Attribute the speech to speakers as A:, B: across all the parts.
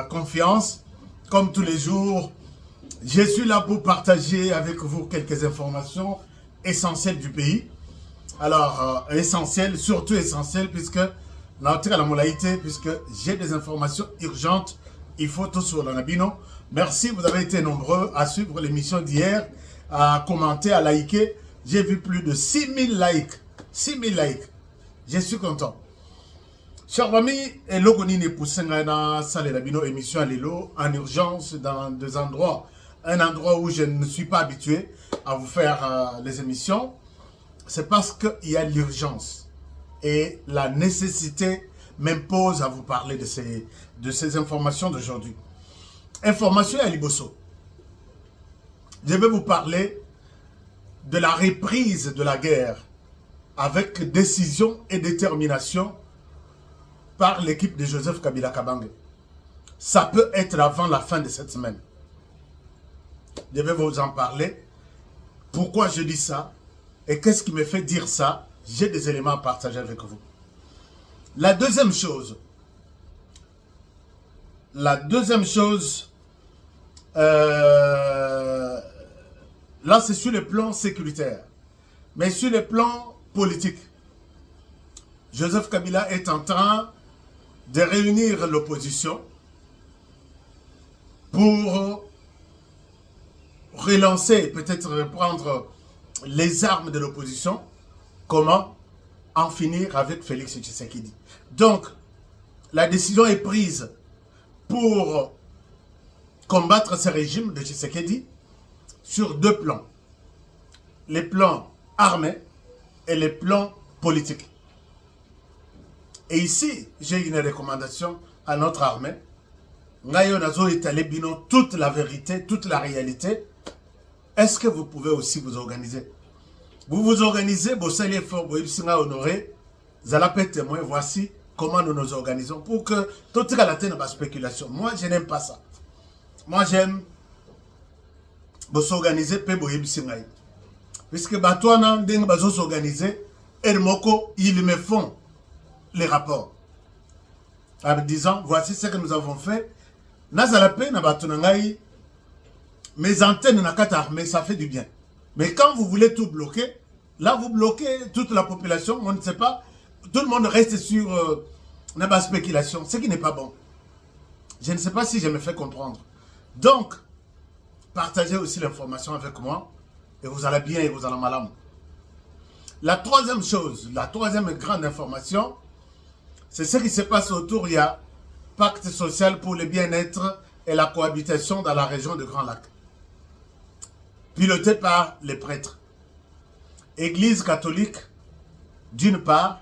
A: Confiance. Comme tous les jours, je suis là pour partager avec vous quelques informations essentielles du pays. Alors, essentielles, surtout essentielles, puisque puisque j'ai des informations urgentes. Il faut tout sur l'anabino. Merci, vous avez été nombreux à suivre l'émission d'hier, à commenter, à liker. J'ai vu plus de 6000 likes. 6000 likes. Je suis content. Chers amis, et logonine poussengana salle l'abino émission à l'élo en urgence dans deux endroits. Un endroit où je ne suis pas habitué à vous faire les émissions. C'est parce qu'il y a l'urgence et la nécessité m'impose à vous parler de ces informations d'aujourd'hui. Information à Liboso. Je vais vous parler de la reprise de la guerre avec décision et détermination par l'équipe de Joseph Kabila Kabange. Ça peut être avant la fin de cette semaine. Je vais vous en parler. Pourquoi je dis ça? Et qu'est-ce qui me fait dire ça? J'ai des éléments à partager avec vous. La deuxième chose, là c'est sur le plan sécuritaire. Mais sur le plan politique, Joseph Kabila est en train de réunir l'opposition pour relancer, peut-être reprendre les armes de l'opposition. Comment en finir avec Félix Tshisekedi. Donc, la décision est prise pour combattre ce régime de Tshisekedi sur deux plans. Les plans armés et les plans politiques. Et ici, j'ai une recommandation à notre armée. Ngayo nazo étalé bino toute la vérité, toute la réalité. Est-ce que vous pouvez aussi vous organiser? Vous vous organisez, vous allez faire, vous allez honorer, vous allez être témoin, voici comment nous nous organisons pour que tout le monde ait une spéculation. Moi, je n'aime pas ça. Moi, j'aime vous organiser, puis vous allez puisque toi, vous s'organiser, et ils me font les rapports. En disant, voici ce que nous avons fait. Mes antennes n'a qu'à armée, ça fait du bien. Mais quand vous voulez tout bloquer, là vous bloquez toute la population, on ne sait pas, tout le monde reste sur la spéculation, ce qui n'est pas bon. Je ne sais pas si je me fais comprendre. Donc, partagez aussi l'information avec moi, et vous allez bien et vous allez mal. La troisième chose, la troisième grande information, c'est ce qui se passe autour, il y a pacte social pour le bien-être et la cohabitation dans la région de Grand Lac. Piloté par les prêtres. Église catholique, d'une part,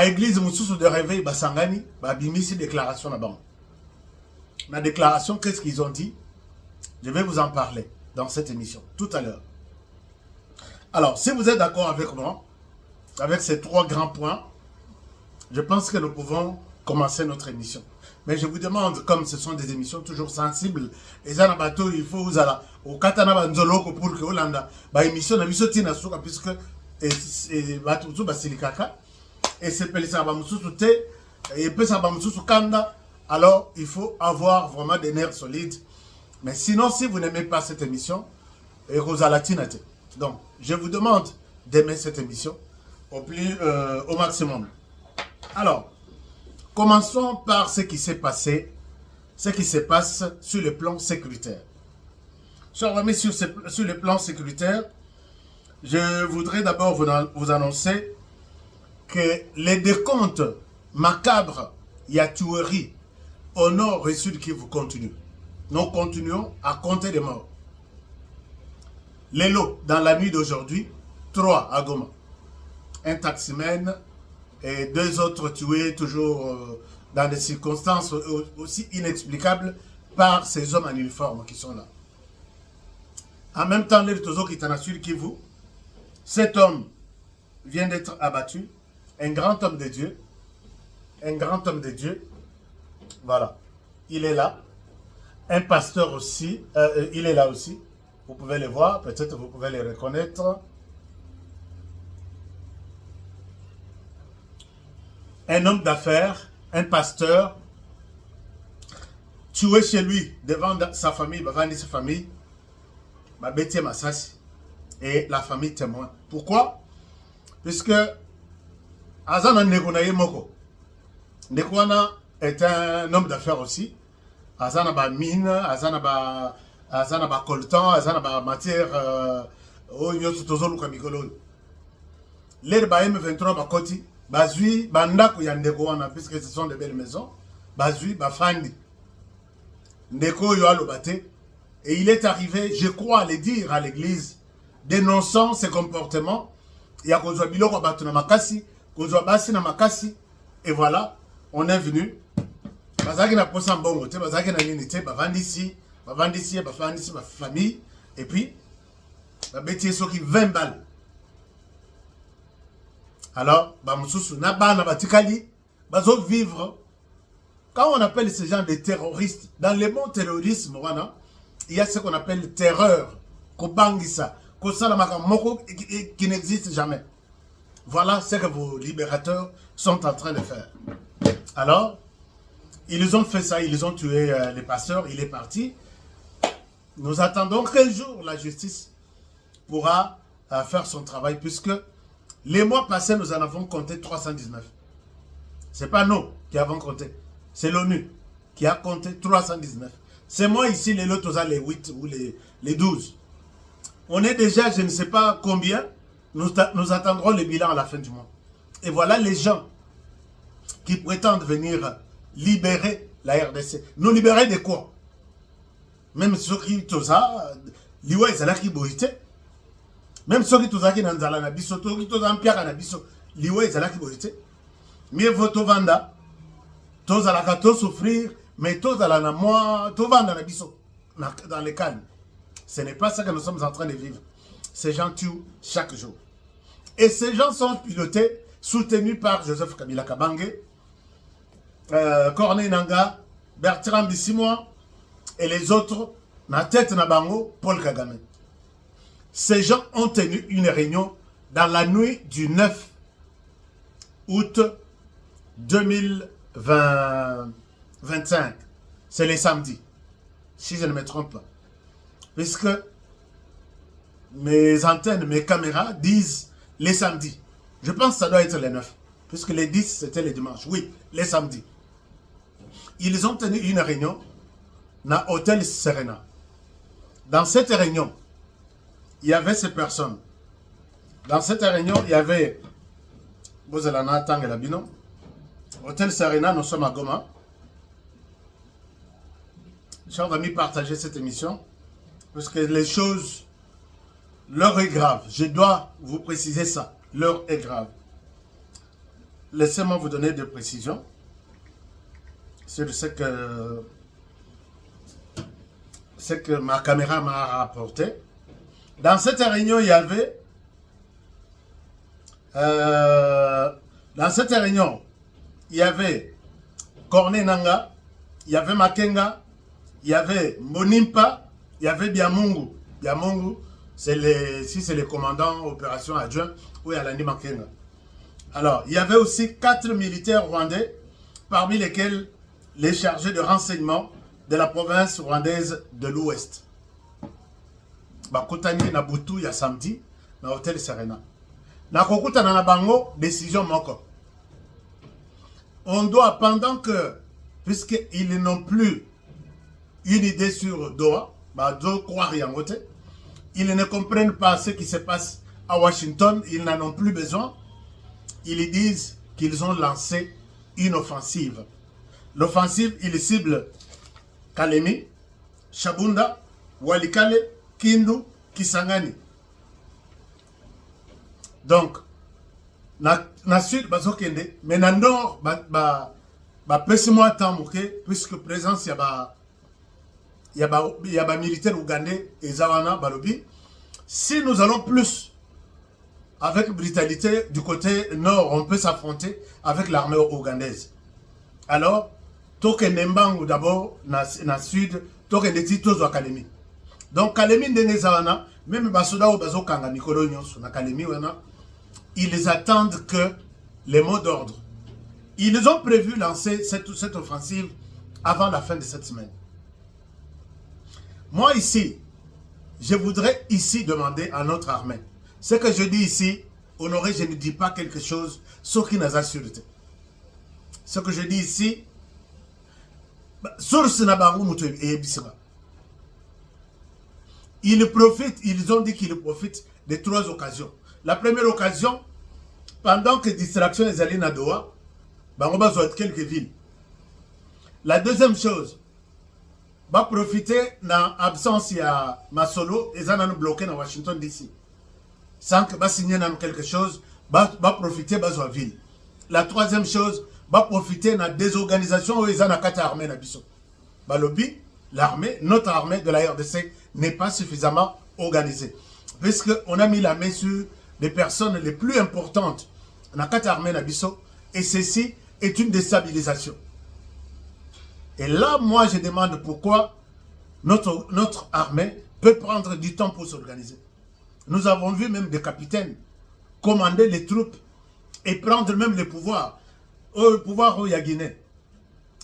A: église Moussoussou de réveil, Sangani, bimisi déclaration là-bas. La déclaration, qu'est-ce qu'ils ont dit? Je vais vous en parler dans cette émission, tout à l'heure. Alors, si vous êtes d'accord avec moi, avec ces trois grands points, je pense que nous pouvons commencer notre émission. Mais je vous demande, comme ce sont des émissions toujours sensibles, et ça, il faut vous aller au Katana Banzoloko pour que Hollanda, émission, tina souka, puisque, et c'est Pelissa Bamoussou et Pessa Bamoussou Kanda, alors il faut avoir vraiment des nerfs solides. Mais sinon, si vous n'aimez pas cette émission, et Rosalatinate. Donc, je vous demande d'aimer cette émission au maximum. Alors, commençons par ce qui s'est passé, ce qui se passe sur le plan sécuritaire. Chers amis, sur le plan sécuritaire, je voudrais d'abord vous annoncer que les décomptes macabres, il y a tuerie au nord et sud qui vous continuent. Nous continuons à compter les morts. Les lots, dans la nuit d'aujourd'hui, 3 à Goma. Un taximène et 2 autres tués, toujours dans des circonstances aussi inexplicables par ces hommes en uniforme qui sont là. En même temps, les Tozo qui t'en assure Kivu, cet homme vient d'être abattu, un grand homme de Dieu, voilà, il est là, un pasteur aussi, il est là aussi, vous pouvez les voir, peut-être vous pouvez les reconnaître. Un homme d'affaires, un pasteur, tué chez lui, devant sa famille, devant sa famille, Bétier Massassi, et la famille témoin. Pourquoi? Puisque Azana Negonaye Moko, Nekwana est un homme d'affaires aussi. Azana ba mine, Azana ba coltan, Azana ba matière, l'air ba M23 ba koti, bazui, bandako ya Ndekwana, puisque ce sont de belles maisons, bazui, ba fandi. Ndeko yo alobate. Et il est arrivé, je crois, à le dire à l'église, dénonçant ses comportements. Il y a Kozwa Biloko Batuna Makasi, Kozwa Basina Makasi, et voilà, on est venu. Bazaki na posa mbongo, bazaki na unité, bavandisi, ma famille, et puis, babeti soki 20 balles. Alors, bamususu na bana batikali, bazo vivre. Quand on appelle ces gens des terroristes, dans le mot terrorisme, voilà, il y a ce qu'on appelle terreur, Kobangisa, qui n'existe jamais. Voilà ce que vos libérateurs sont en train de faire. Alors, ils ont fait ça, ils ont tué les pasteurs, il est parti. Nous attendons quel jour la justice pourra faire son travail, puisque les mois passés, nous en avons compté 319. Ce n'est pas nous qui avons compté, c'est l'ONU qui a compté 319. C'est moi ici, les lots, les 8 ou les 12. On est déjà, je ne sais pas combien, nous attendrons le bilan à la fin du mois. Et voilà les gens qui prétendent venir libérer la RDC. Nous libérer de quoi? Même ceux qui toza, liwa ezala ki boite. Même ceux qui toza ki nanzala na biso, ceux qui toza mpiaka na biso, liwa ezala ki boite. Mieux vaut vanda, toza la kato souffrir. Mais tous dans la moi, tout va dans les calmes. Ce n'est pas ça que nous sommes en train de vivre. Ces gens tuent chaque jour. Et ces gens sont pilotés, soutenus par Joseph Kabila Kabange, Corneille Nangaa, Bertrand Bisimwa et les autres, na tête na bango, Paul Kagame. Ces gens ont tenu une réunion dans la nuit du 9 août 2025. C'est les samedis, si je ne me trompe pas. Puisque mes antennes, mes caméras disent les samedis. Je pense que ça doit être les 9. Puisque les 10, c'était les dimanches. Oui, les samedis. Ils ont tenu une réunion dans l'hôtel Serena. Dans cette réunion, il y avait ces personnes. Dans cette réunion, il y avait Bozalana Tangelabino. Hôtel Serena, nous sommes à Goma. Chers amis, partagez cette émission. Parce que les choses, l'heure est grave. Je dois vous préciser ça. L'heure est grave. Laissez-moi vous donner des précisions sur ce que ma caméra m'a rapporté. Dans cette réunion, il y avait... dans cette réunion, il y avait Corneille Nangaa, il y avait Makenga, il y avait Mbonimpa, il y avait Biamungu. Biamungu, c'est le commandant opération adjoint, ou Alani Makenga. Alors, il y avait aussi 4 militaires rwandais, parmi lesquels les chargés de renseignement de la province rwandaise de l'Ouest. Bakutani na Butu ya samedi, na hôtel Serena. Na kokutana na bango, décision moko. On doit, pendant que, puisqu'ils n'ont plus une idée sur Doha, ils ne comprennent pas ce qui se passe à Washington, ils n'en ont plus besoin. Ils disent qu'ils ont lancé une offensive. L'offensive, ils ciblent Kalemi, Shabunda, Walikale, Kindu, Kisangani. Donc, na sud, bazokende, mais na nord, pèse-moi temps, puisque présence, il y a militaire ougandais et Zawana, Balobi. Si nous allons plus avec brutalité du côté nord, on peut s'affronter avec l'armée ougandaise. Alors, Toke Nembangu d'abord, na sud, Toke Neti Tozo à Kalemi. Donc, Kalemi Ndenge Zawana, même Basoda ou Bazokanga, Nikolo Nyonso, na Kalemi, ils attendent que les mots d'ordre. Ils ont prévu lancer cette offensive avant la fin de cette semaine. Moi ici, je voudrais ici demander à notre armée. Ce que je dis ici, Honoré, je ne dis pas quelque chose, sauf qui n'a pas sûreté. Ce que je dis ici, source n'a pas et ils profitent, ils ont dit qu'ils profitent de 3 occasions. La première occasion, pendant que distraction est allée à Doha, on va voir quelques villes. La deuxième chose, va profiter de l'absence de Masolo et ça nous bloqué dans Washington DC. Sans que va signer quelque chose, va profiter de la ville. La troisième chose, va profiter de la désorganisation où ils ont la armée. L'armée, notre armée de la RDC n'est pas suffisamment organisée. Puisqu'on a mis la main sur les personnes les plus importantes dans la armée et ceci est une déstabilisation. Et là, moi, je demande pourquoi notre armée peut prendre du temps pour s'organiser. Nous avons vu même des capitaines commander les troupes et prendre même les pouvoirs. Le pouvoir au Guinée.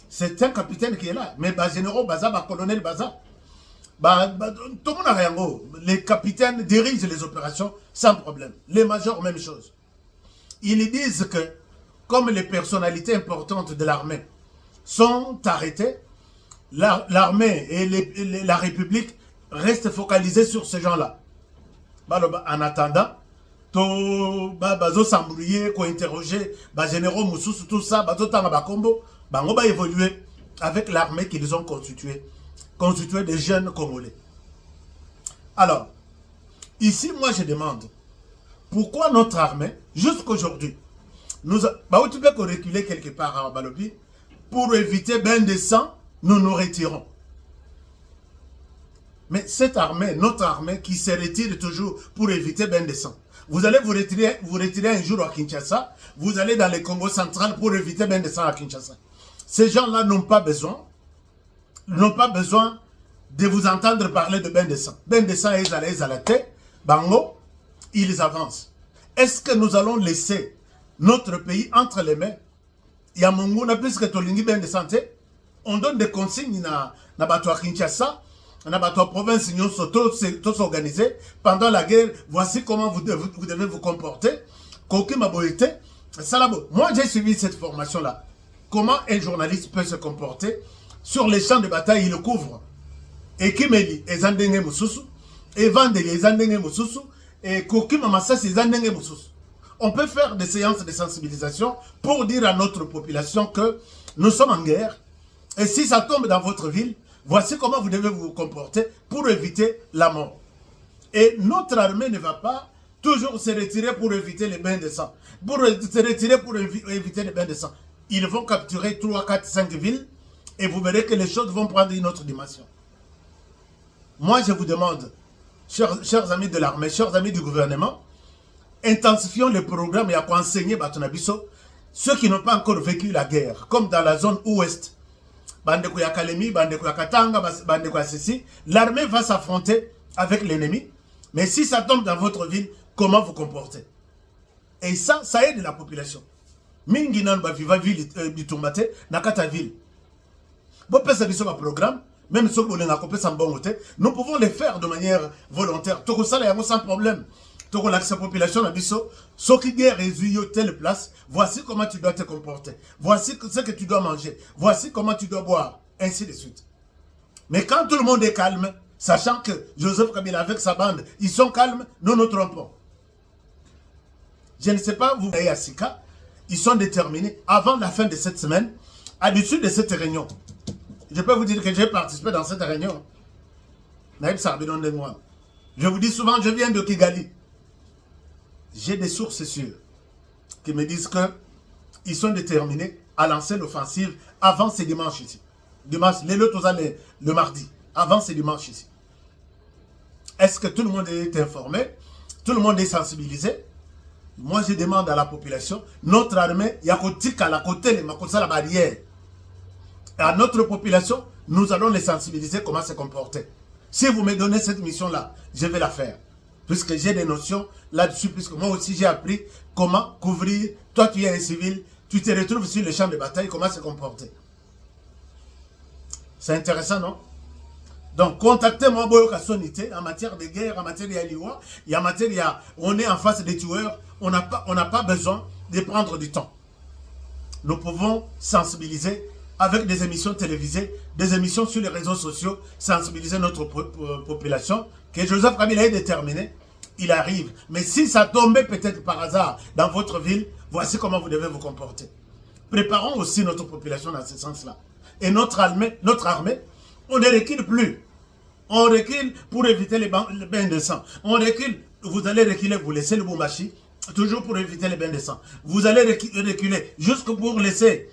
A: C'est un capitaine qui est là. Mais les généraux, les colonels, tout le monde a rien. Les capitaines dirigent les opérations sans problème. Les majors, même chose. Ils disent que, comme les personnalités importantes de l'armée sont arrêtées, l'armée et la République restent focalisées sur ces gens-là. En attendant, bazo s'embrouiller, interroger, généraux Moussous, tout ça, bazo tanga bakombo, on va évoluer avec l'armée qu'ils ont constituée de jeunes Congolais. Alors, ici, moi je demande, pourquoi notre armée, jusqu'aujourd'hui, tu peux reculer quelque part à Balobi, pour éviter ben de sang, nous nous retirons. Mais cette armée, notre armée, qui se retire toujours pour éviter ben de sang. Vous allez vous retirer un jour à Kinshasa, vous allez dans le Congo central pour éviter ben de sang à Kinshasa. Ces gens-là n'ont pas besoin de vous entendre parler de ben de sang. Ben de sang, ils allaient à la tête, bango, ils avancent. Est-ce que nous allons laisser notre pays entre les mains? Il y a Monguna, puisque Tolingi ben de santé, on donne des consignes na bateau à Kinshasa, na bateau à province, tous organisés. Pendant la guerre, voici comment vous devez vous comporter. Moi, j'ai suivi cette formation-là. Comment un journaliste peut se comporter sur les champs de bataille, il le couvre. Et qui me dit, et Zandenge Moussousou, et Vandeli, et Zandenge Moussousou, et Koki Mamassas, et Zandenge Moussousou. On peut faire des séances de sensibilisation pour dire à notre population que nous sommes en guerre. Et si ça tombe dans votre ville, voici comment vous devez vous comporter pour éviter la mort. Et notre armée ne va pas toujours se retirer pour éviter les bains de sang. Pour se retirer pour éviter les bains de sang. Ils vont capturer 3, 4, 5 villes et vous verrez que les choses vont prendre une autre dimension. Moi, je vous demande, chers amis de l'armée, chers amis du gouvernement, intensifions les programmes et à quoi enseigner Batonabiso, ceux qui n'ont pas encore vécu la guerre, comme dans la zone ouest. Bandeko ya Kalemi, Bandeko ya Katanga, Bandeko ya Sissi, l'armée va s'affronter avec l'ennemi. Mais si ça tombe dans votre ville, comment vous comportez? Et ça aide la population. Mingi nan ba viva ville bitumbate nakata ville. Bon pesa biso ba programme, même si on a coupé sans bon côté, nous pouvons les faire de manière volontaire. Tout ça là sans problème. Tout l'accès population na biso, ce qui guerre résume telle place, voici comment tu dois te comporter. Voici ce que tu dois manger. Voici comment tu dois boire, ainsi de suite. Mais quand tout le monde est calme, sachant que Joseph Kabila avec sa bande, ils sont calmes, nous nous trompons. Je ne sais pas, vous voyez à Sika, ils sont déterminés avant la fin de cette semaine, à l'issue de cette réunion. Je peux vous dire que j'ai participé dans cette réunion. Je vous dis souvent, je viens de Kigali. J'ai des sources sûres qui me disent qu'ils sont déterminés à lancer l'offensive avant ce dimanche ici. Dimanche, le mardi, avant ce dimanche ici. Est-ce que tout le monde est informé? Tout le monde est sensibilisé? Moi, je demande à la population, notre armée, il y a à la côté, la barrière. À notre population, nous allons les sensibiliser comment se comporter. Si vous me donnez cette mission-là, je vais la faire. Puisque j'ai des notions là-dessus, puisque moi aussi j'ai appris comment couvrir. Toi, tu es un civil, tu te retrouves sur les champs de bataille, comment se comporter. C'est intéressant, non? Donc, contactez-moi en matière de guerre, en matière de en matière on est en face des tueurs, on n'a pas besoin de prendre du temps. Nous pouvons sensibiliser avec des émissions télévisées, des émissions sur les réseaux sociaux, sensibiliser notre population, que Joseph Kabila est déterminé, il arrive. Mais si ça tombait peut-être par hasard dans votre ville, voici comment vous devez vous comporter. Préparons aussi notre population dans ce sens-là. Et notre armée, on ne recule plus. On recule pour éviter les bains de sang. On recule, vous allez reculer, vous laissez le Bumbashi, toujours pour éviter les bains de sang. Vous allez reculer jusque pour laisser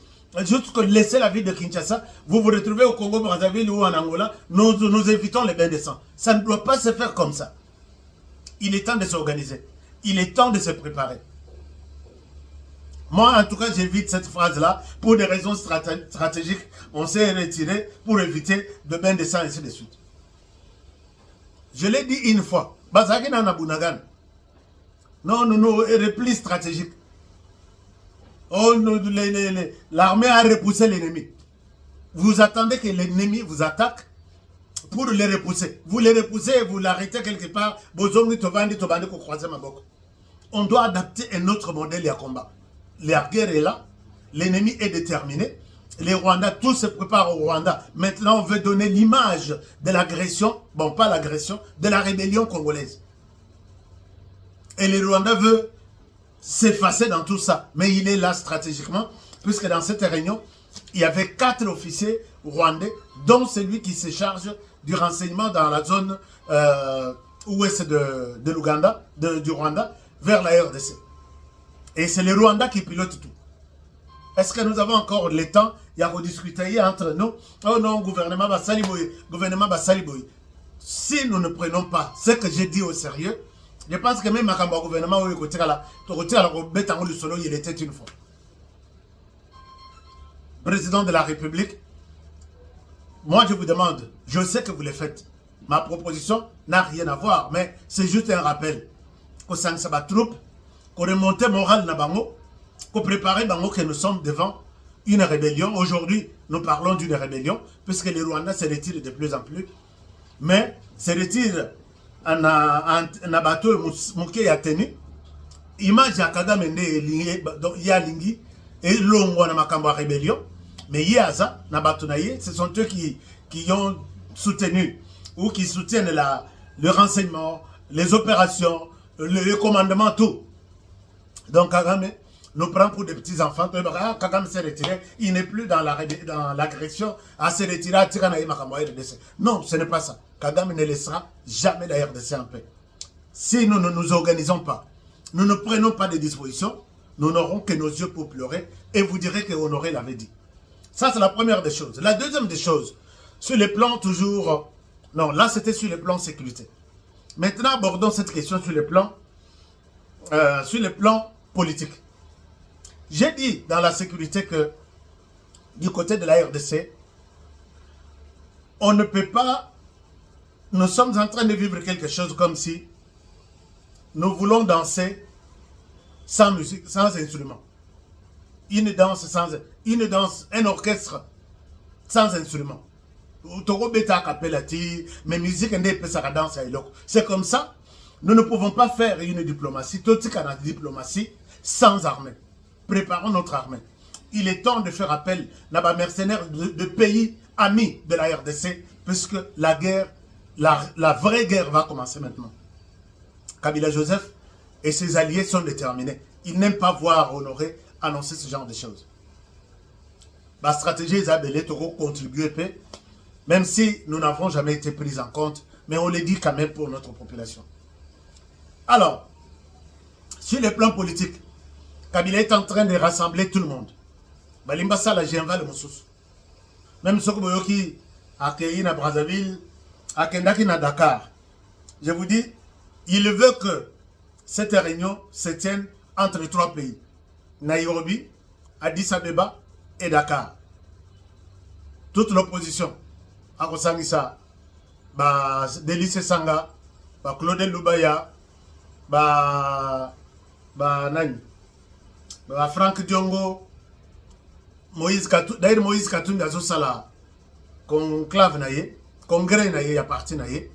A: la ville de Kinshasa. Vous vous retrouvez au Congo, Brazzaville ou en Angola. Nous évitons les bains de sang. Ça ne doit pas se faire comme ça. Il est temps de s'organiser. Il est temps de se préparer. Moi, en tout cas, j'évite cette phrase-là pour des raisons stratégiques. On s'est retiré pour éviter de bains de sang et ainsi de suite. Je l'ai dit une fois. Bazaki Nana Bunagan. Non, repli stratégique. Oh, l'armée a repoussé l'ennemi. Vous attendez que l'ennemi vous attaque pour le repousser. Vous le repoussez, vous l'arrêtez quelque part. On doit adapter un autre modèle de combat. La guerre est là. L'ennemi est déterminé. Les Rwandais, tous se préparent au Rwanda. Maintenant, on veut donner l'image de l'agression. Bon, pas l'agression, de la rébellion congolaise. Et le Rwanda veut s'effacer dans tout ça. Mais il est là stratégiquement, puisque dans cette réunion, il y avait 4 officiers rwandais, dont celui qui se charge du renseignement dans la zone ouest de l'Ouganda, du Rwanda, vers la RDC. Et c'est le Rwanda qui pilote tout. Est-ce que nous avons encore le temps? Il y a rediscuter entre nous. Oh non, gouvernement Bassaliboy, gouvernement Bassaliboy. Si nous ne prenons pas ce que j'ai dit au sérieux, je pense que même le gouvernement, il était une fois. Président de la République, moi je vous demande, je sais que vous le faites. Ma proposition n'a rien à voir, mais c'est juste un rappel. Que ça ne soit pas troupe, qu'on remonte moral na bango, qu'on prépare bango que nous sommes devant une rébellion. Aujourd'hui, nous parlons d'une rébellion, puisque les Rwandais se retirent de plus en plus. Mais se retirent en bateau mouké a tenu. Image ya Kagame il y a lingi et longo na makambo rébellion. Mais Yaza, Nabatunaye, ce sont eux qui ont soutenu ou qui soutiennent le renseignement, les opérations, le commandement, tout. Donc Kagame nous prend pour des petits enfants. Kagame s'est retiré, il n'est plus dans l'agression, à se retirer, à tirer RDC. Non, ce n'est pas ça. Kagame ne laissera jamais la RDC en paix. Si nous ne nous organisons pas, nous ne prenons pas de dispositions, nous n'aurons que nos yeux pour pleurer et vous direz que Honoré l'avait dit. Ça, c'est la première des choses. La deuxième des choses, sur les plans toujours... Non, là, c'était sur les plans sécurité. Maintenant, abordons cette question sur les plans politiques. J'ai dit dans la sécurité que, du côté de la RDC, on ne peut pas... Nous sommes en train de vivre quelque chose comme si nous voulons danser sans musique, sans instrument. Une danse, un orchestre sans instrument. C'est comme ça, nous ne pouvons pas faire une diplomatie, sans armée. Préparons notre armée. Il est temps de faire appel à des mercenaires de pays amis de la RDC, puisque la guerre, la vraie guerre va commencer maintenant. Kabila Joseph et ses alliés sont déterminés. Ils n'aiment pas voir Honoré annoncer ce genre de choses. La stratégie Isabelle Toro contribue, même si nous n'avons jamais été pris en compte, mais on le dit quand même pour notre population. Alors, sur le plan politique, Kabila est en train de rassembler tout le monde. Balimbasa la Genva le Moussous. Même ceux qui a accueilli à Brazzaville, à Kendaki à Dakar. Je vous dis, il veut que cette réunion se tienne entre les 3 pays. Nairobi, Addis Abeba et Dakar. Toute l'opposition, Akosangisa, Delice Sanga, Claude Lubaya, Franck Diongo, Moïse Katumbi Azosala, conclave naye, congrès na ye ya parti na ye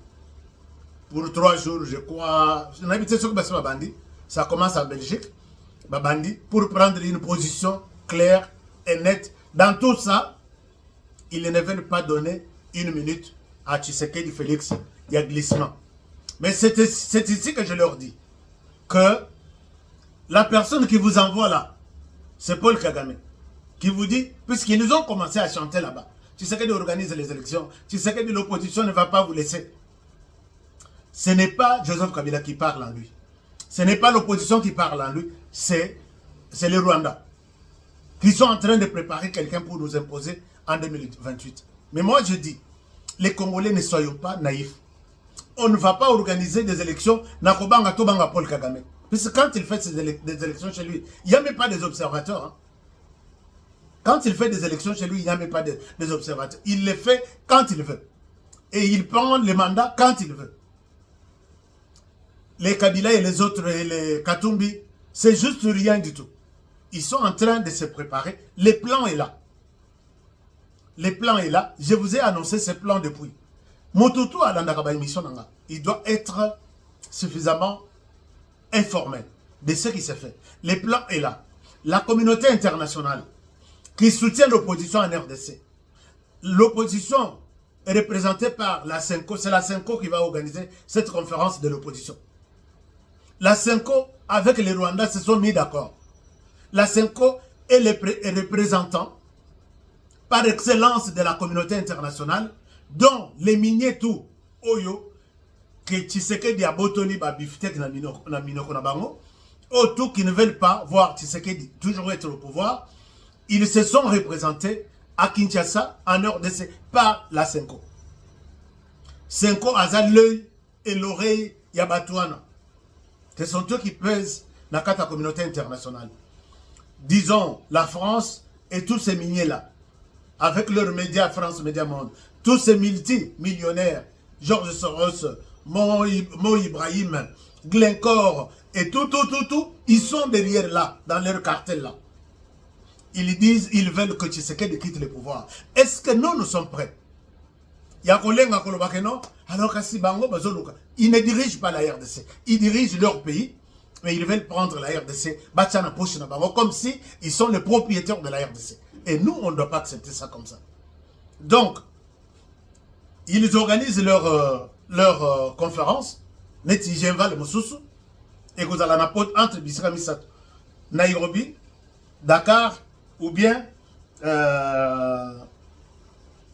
A: pour 3 jours je crois. On a habité sur Babandi, ça commence en Belgique, Babandi, pour prendre une position claire et nette. Dans tout ça, ils ne veulent pas donner 1 minute à Tshisekedi Félix, il y a glissement. Mais c'est ici que je leur dis que la personne qui vous envoie là, c'est Paul Kagame, qui vous dit, puisqu'ils nous ont commencé à chanter là-bas, Tshisekedi organise les élections, Tshisekedi l'opposition ne va pas vous laisser. Ce n'est pas Joseph Kabila qui parle en lui. Ce n'est pas l'opposition qui parle en lui, c'est les Rwandais qui sont en train de préparer quelqu'un pour nous imposer en 2028. Mais moi je dis, les Congolais ne soyons pas naïfs. On ne va pas organiser des élections Nakobanga Tobanga Paul Kagame. Puisque quand il fait des élections chez lui, il n'y a même pas des observateurs. Hein. Quand il fait des élections chez lui, il n'y a même pas des observateurs. Il les fait quand il veut. Et il prend les mandats quand il veut. Les Kabila et les autres, et les Katumbi, c'est juste rien du tout. Ils sont en train de se préparer. Le plan est là. Le plan est là. Je vous ai annoncé ce plan depuis. Motutu à l'émission, il doit être suffisamment informé de ce qui s'est fait. Le plan est là. La communauté internationale qui soutient l'opposition en RDC. L'opposition est représentée par la CENCO. C'est la CENCO qui va organiser cette conférence de l'opposition. La CENCO, avec les Rwandais, se sont mis d'accord. La CENCO est le représentant par excellence de la communauté internationale, dont les miniers tout, Oyo, que Tshisekedi a botoni ba biftek na minoko na bango, tout qui ne veulent pas voir Tshisekedi toujours être au pouvoir, ils se sont représentés à Kinshasa, en RDC, par la CENCO. CENCO a l'œil et l'oreille Yabatouana. Ce sont eux qui pèsent dans la communauté internationale. Disons, la France et tous ces miniers-là, avec leurs médias, France Média Monde, tous ces multimillionnaires, Georges Soros, Mo Ibrahim, Glencore, et tout, ils sont derrière là, dans leur cartel là. Ils disent, ils veulent que Tshisekedi quitte le pouvoir. Est-ce que nous sommes prêts? Alors ils ne dirigent pas la RDC, ils dirigent leur pays, mais ils veulent prendre la RDC, comme si ils sont les propriétaires de la RDC. Et nous, on ne doit pas accepter ça comme ça. Donc, ils organisent leur conférence, et vous allez entre Bissira Missato, Nairobi, Dakar, ou bien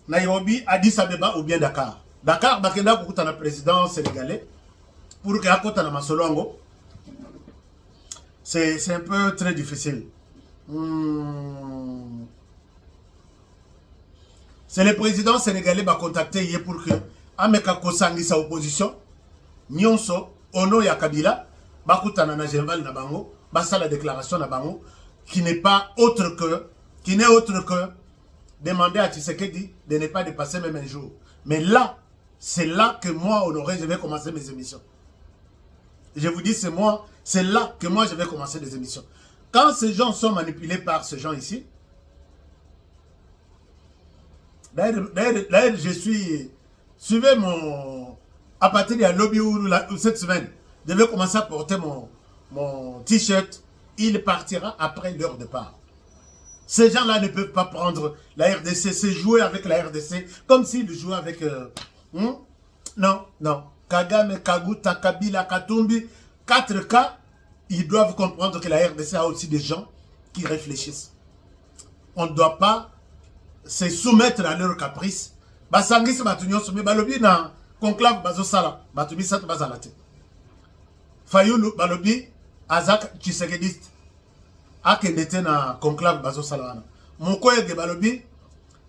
A: Nairobi, Addis Abeba ou bien Dakar. Dakar, Bakenda Kukuta na président sénégalais pour que Akota na Masolongo. C'est un peu très difficile. C'est le président sénégalais qui a contacté hier pour que Ameka Kosangi sa opposition, Nyonso, Ono ya Kabila, Bakuta na Genval na bango, basa la déclaration na bango, qui n'est autre que demander à Tshisekedi de ne pas dépasser même un jour. Mais là, c'est là que moi, Honoré, je vais commencer mes émissions. Je vous dis, c'est là que moi, je vais commencer les émissions. Quand ces gens sont manipulés par ces gens ici, d'ailleurs, je suis... Suivez mon... À partir de lobby ou cette semaine, je vais commencer à porter mon t-shirt. Il partira après leur départ. Ces gens-là ne peuvent pas prendre la RDC, c'est jouer avec la RDC, comme s'ils jouaient avec... Non. Kagame, Kaguta, Kabila, Katumbi, 4 cas, ils doivent comprendre que la RDC a aussi des gens qui réfléchissent. On ne doit pas se soumettre à leurs caprices. Basangis batunyo soumi balobi na conclave bazosala, batubi sat bazalate. Fayulu balobi azak Tshisekedi. Akendete na conclave bazosala wana. Mukwege balobi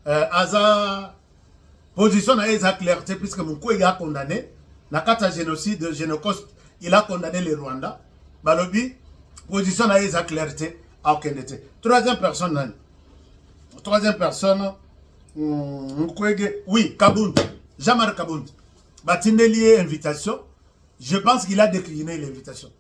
A: aza position na eza clarté puisque Mukwege a condamné na kata génocide Génocoste, il a condamné les Rwandais. Balobi position na eza clarté a okendete. Troisième personne, Mukwege, oui, Kabound, Jamar Kabound. Batindeli invitation. Je pense qu'il a décliné l'invitation.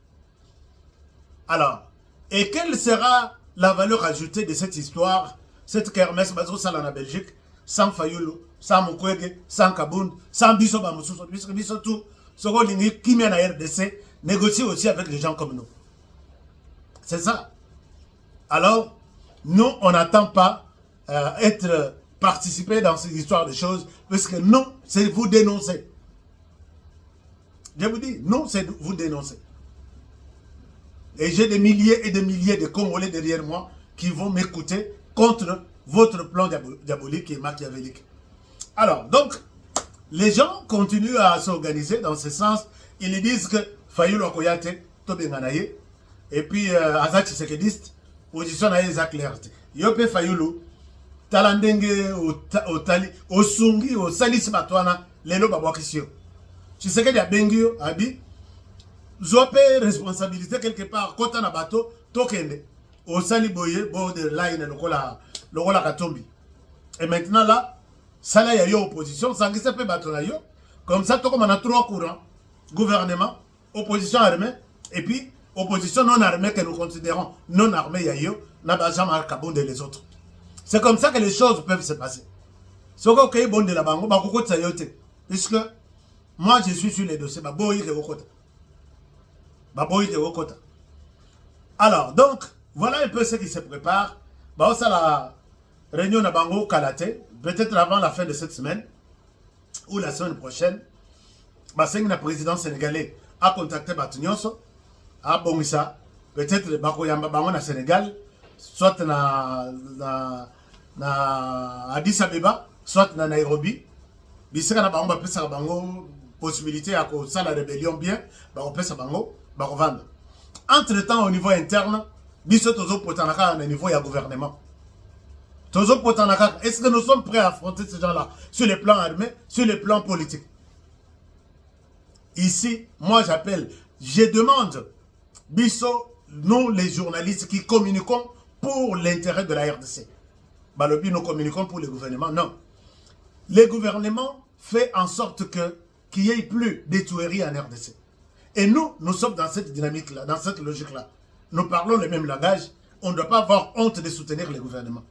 A: Alors, et quelle sera la valeur ajoutée de cette histoire, cette kermesse Bazo Salana Belgique, sans Fayoulou, sans Mukwege, sans Kabound, sans Bissoba Moussousso, Bisso tout, ce qu'on dit qui mène à RDC, négocie aussi avec des gens comme nous. C'est ça. Alors, nous, on n'attend pas participer dans ces histoires de choses, parce que nous, c'est vous dénoncer. Je vous dis, nous, c'est vous dénoncer. Et j'ai des milliers et des milliers de Congolais derrière moi qui vont m'écouter contre votre plan diabolique et machiavélique. Alors, donc, les gens continuent à s'organiser dans ce sens. Ils disent que Fayulu Okoyate, Tobenganaye, et puis Azati Sekediste, position na eza clarté. Yope Fayulu, Talandenge, Otali, Osungi, Osalis Batwana, Lelo Babwakisio. Tu sais qu'il y a Bengio, Abi, Zope responsabilité quelque part, Kota na bateau, Tokende, Osali Boye, borderline, le Kola Katombi. Et maintenant là, ça là, il y a opposition, ça ne peut battre là, comme ça, on a trois courants, gouvernement, opposition armée, et puis opposition non armée que nous considérons non armée, il y a Nabajama Kabonde et les autres. C'est comme ça que les choses peuvent se passer. Ce qu'on a bon de la banque, puisque moi je suis sur les dossiers, alors, donc, voilà un peu ce qui se prépare. Ça la réunion à Bango Kalate, peut-être avant la fin de cette semaine, ou la semaine prochaine, le président sénégalais a contacté Batunyonso, à Bongissa, peut-être Bakoyamba Bango na Sénégal, soit na Addis Abeba, soit na Nairobi. Bisika na Bango, pesa Bango, possibilité à que ça la rébellion bien, Bango pesa Bango, Bango vendre. Entre-temps, au niveau interne, Biso Tozo Potanaka, au niveau du gouvernement. Tozo Potanaka, est-ce que nous sommes prêts à affronter ces gens-là sur le plan armé, sur le plan politique? Ici, moi j'appelle, je demande, Biso, nous les journalistes qui communiquons pour l'intérêt de la RDC. Balobi, nous communiquons pour le gouvernement. Non. Le gouvernement fait en sorte qu'il n'y ait plus de tueries en RDC. Et nous, nous sommes dans cette dynamique-là, dans cette logique-là. Nous parlons le même langage. On ne doit pas avoir honte de soutenir le gouvernement.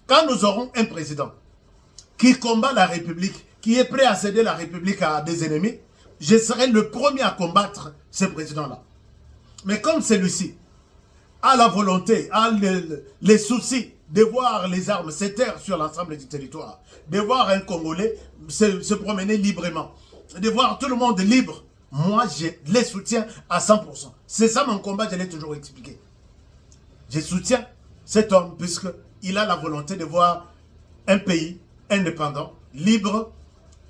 A: Quand nous aurons un président qui combat la République, qui est prêt à céder la République à des ennemis, je serai le premier à combattre ce président-là. Mais comme celui-ci a la volonté, a les soucis de voir les armes s'éteindre sur l'ensemble du territoire, de voir un Congolais se promener librement, de voir tout le monde libre, moi, je les soutiens à 100%. C'est ça mon combat, je l'ai toujours expliqué. Je soutiens cet homme puisqu'il a la volonté de voir un pays indépendant, libre,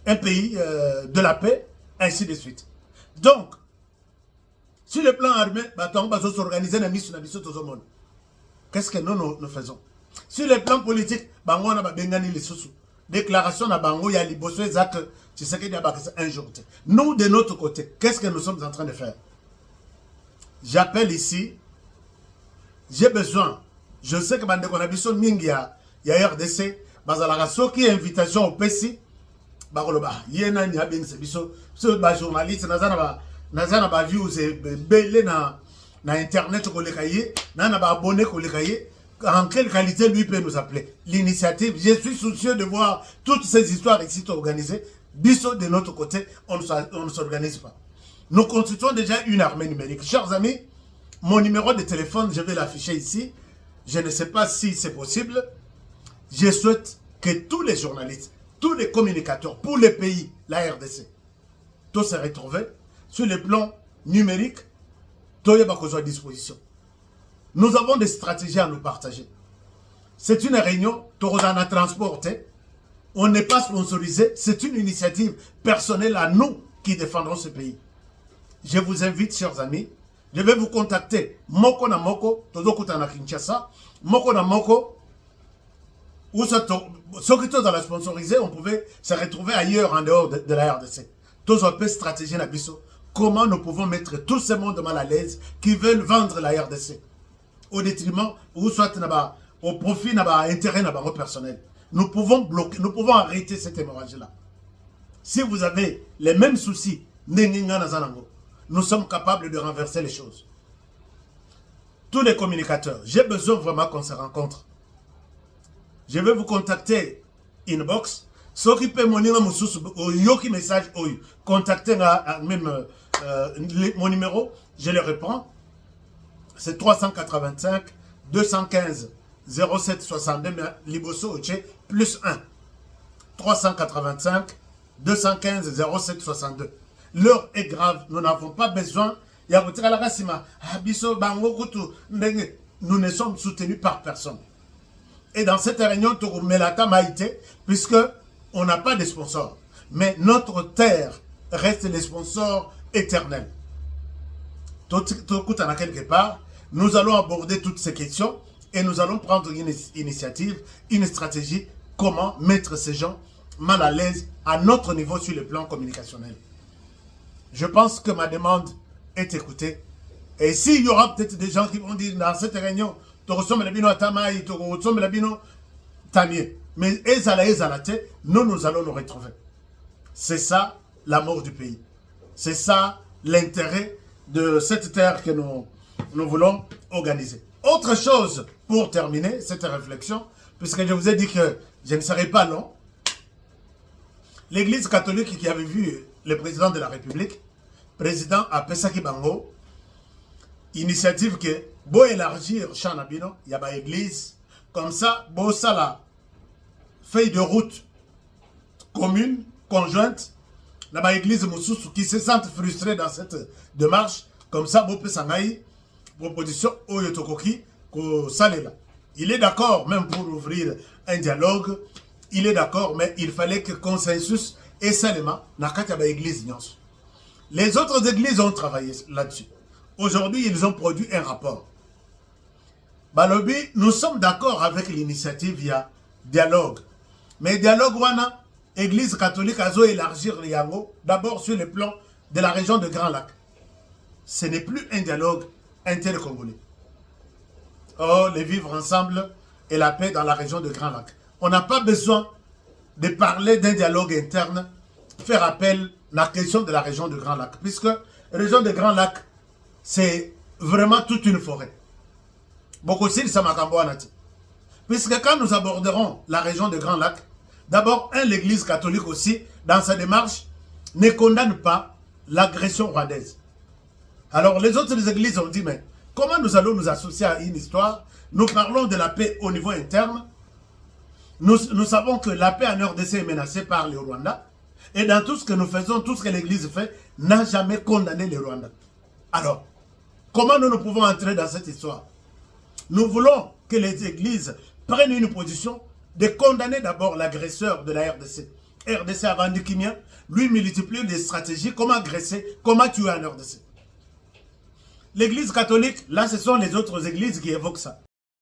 A: un pays de la paix, ainsi de suite. Donc, sur le plan armé, on va s'organiser dans le qu'est-ce que nous faisons? Sur le plan politique, on a bengani les sous. Déclaration à Bango, il y a les bosseux exacts, tu sais qu'il y a un jour. Nous, de notre côté, qu'est-ce que nous sommes en train de faire? J'appelle ici, j'ai besoin, je sais que Bande Konabison Mingia, il y a RDC, Bazalaka, ce qui est invitation au PSI, Baroloba, Yena Niabing Sebiso, ce journaliste, Nazana ba views et belé na internet ko lekaye, na ba abonné ko lekaye. En quelle qualité lui peut nous appeler? L'initiative, je suis soucieux de voir toutes ces histoires ici organisées. Bisso, de notre côté, on ne s'organise pas. Nous constituons déjà une armée numérique. Chers amis, mon numéro de téléphone, je vais l'afficher ici. Je ne sais pas si c'est possible. Je souhaite que tous les journalistes, tous les communicateurs pour les pays, la RDC, tous se retrouvent sur le plan numérique, tous les à disposition. Nous avons des stratégies à nous partager. C'est une réunion, Torozana transportée. On n'est pas sponsorisé. C'est une initiative personnelle à nous qui défendrons ce pays. Je vous invite, chers amis. Je vais vous contacter. Moko na moko, Tozokuta na Kinshasa. Moko na moko. Ou ceux qui sont dans la sponsorisée, on pouvait se retrouver ailleurs en dehors de la RDC. Tous un peu stratégie na biso. Comment nous pouvons mettre tout ce monde mal à l'aise qui veulent vendre la RDC au détriment ou soit au profit intérêt personnel. Nous pouvons bloquer, nous pouvons arrêter cette hémorragie-là. Si vous avez les mêmes soucis, nous sommes capables de renverser les choses. Tous les communicateurs, j'ai besoin vraiment qu'on se rencontre. Je vais vous contacter inbox. Ceux qui peuvent mon message, contactez même mon numéro, je le reprends. C'est 385 215 07 62 Liboso plus 1. 385 215 07 62. L'heure est grave, nous n'avons pas besoin. Nous ne sommes soutenus par personne. Et dans cette réunion, puisque on n'a pas de sponsors. Mais notre terre reste les sponsors éternels. Quelque part, nous allons aborder toutes ces questions et nous allons prendre une initiative, une stratégie, comment mettre ces gens mal à l'aise à notre niveau sur le plan communicationnel. Je pense que ma demande est écoutée. Et s'il y aura peut-être des gens qui vont dire dans cette réunion, mais nous allons nous retrouver. C'est ça l'amour du pays. C'est ça l'intérêt de cette terre que nous voulons organiser. Autre chose pour terminer cette réflexion, puisque je vous ai dit que je ne serai pas long, l'Église catholique qui avait vu le président de la République, président à Pesaki Bango, initiative que beau élargir Chanabino, il y a une église, comme ça, beau ça la feuille de route commune, conjointe, là-bas église Moussoussou qui se sentent frustrés dans cette démarche, comme ça, beau Pessangaï, proposition Oyotokoki, ko Salela. Il est d'accord même pour ouvrir un dialogue, il est d'accord, mais il fallait que consensus et seulement n'a qu'à église. Les autres églises ont travaillé là-dessus. Aujourd'hui, ils ont produit un rapport. Balobi, nous sommes d'accord avec l'initiative via dialogue. Mais dialogue, wana, Église catholique a élargir le Yango, d'abord sur le plan de la région de Grand Lac. Ce n'est plus un dialogue inter-congolais. Oh, les vivre ensemble et la paix dans la région de Grand Lac. On n'a pas besoin de parler d'un dialogue interne, faire appel à la question de la région de Grand Lac. Puisque la région de Grand Lac, c'est vraiment toute une forêt. Beaucoup de Samakambo Anati. Puisque quand nous aborderons la région de Grand Lac, d'abord, l'Église catholique aussi, dans sa démarche, ne condamne pas l'agression rwandaise. Alors, les autres églises ont dit, mais comment nous allons nous associer à une histoire? Nous parlons de la paix au niveau interne. Nous savons que la paix en RDC est menacée par le Rwanda. Et dans tout ce que nous faisons, tout ce que l'Église fait, n'a jamais condamné le Rwanda. Alors, comment nous pouvons entrer dans cette histoire? Nous voulons que les églises prennent une position de condamner d'abord l'agresseur de la RDC. RDC a vendu Kimia, lui multiplie des stratégies, comment agresser, comment tuer en RDC. L'église catholique, là ce sont les autres églises qui évoquent ça.